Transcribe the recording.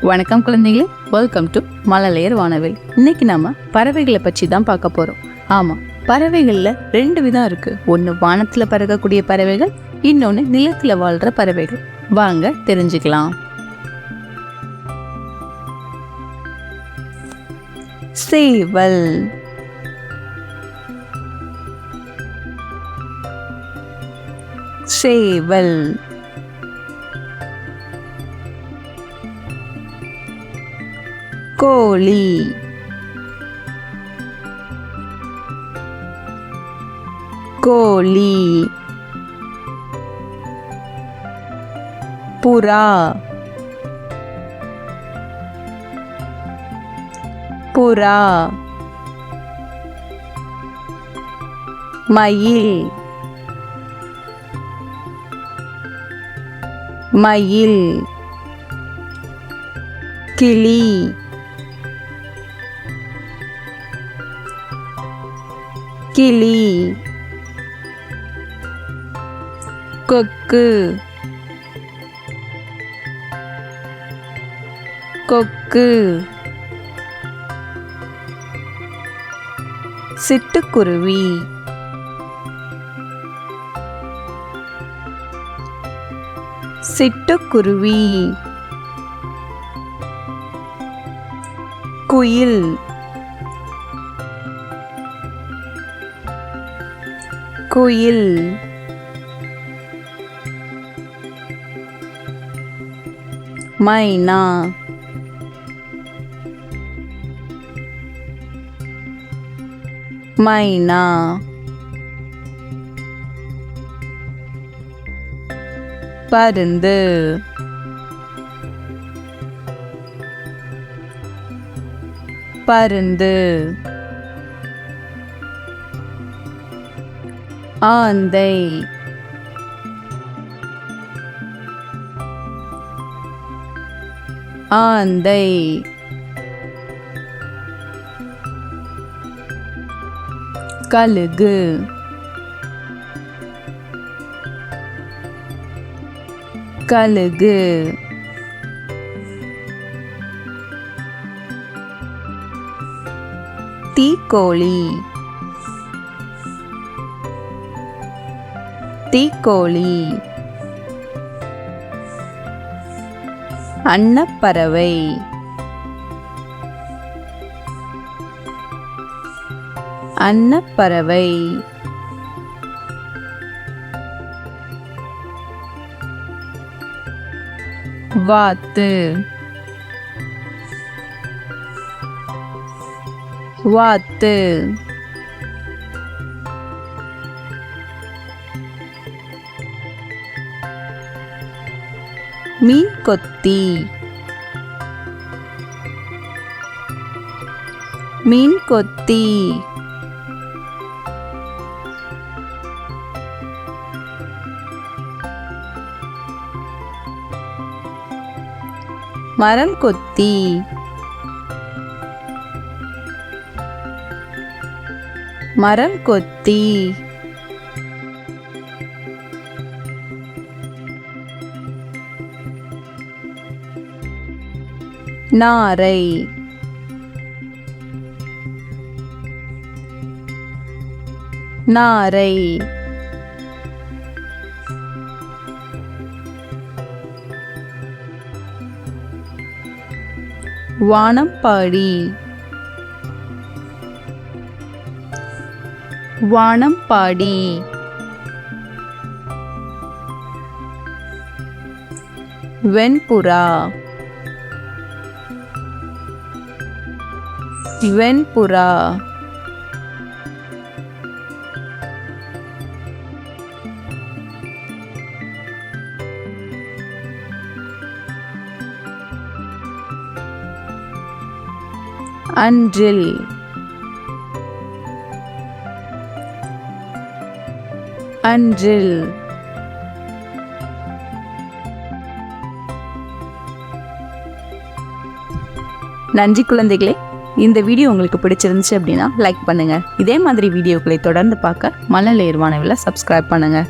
வணக்கம் குழந்தைகளே, welcome to மழலையர் வானவில். இன்னைக்கு நாம பறவைகளை பற்றி தான் பார்க்க போறோம். ஆமா, பறவைகள்ல 2 விதம் இருக்கு. ஒன்று வானத்துல பறக்கக்கூடிய பறவைகள், இன்னொன்று நிலத்துல வாழ்ற பறவைகள். வாங்க தெரிஞ்சுக்கலாம். சேவல். சேவல். கோழி. கோழி. புறா. புறா. மயில். மயில். கிளி. கிளி. கொக்கு. கொக்கு. சிட்டுக்குருவி. சிட்டுக்குருவி. குயில். குயில். மைனா. மைனா. பருந்து. பருந்து. ஆந்தை. ஆந்தை. கழுகு. கழுகு. தீக்கோழி. தீக்கோழி. அன்னப்பறவை. அன்னப்பறவை. வாத்து. வாத்து. மீன் கொத்தி. மீன் கொத்தி. மரம் கொத்தி. மரம் கொத்தி. நாரை. நாரை. வானம்பாடி. வானம்பாடி. வெண்புறா. வெண்புறா. அன்றில். அன்றில். நன்றி குழந்தைகளே. இந்த வீடியோ உங்களுக்கு பிடிச்சிருந்துச்சு அப்படின்னா லைக் பண்ணுங்க. இதே மாதிரி வீடியோக்களை தொடர்ந்து பார்க்க மழலையர் வானவில்லை சப்ஸ்கிரைப் பண்ணுங்க.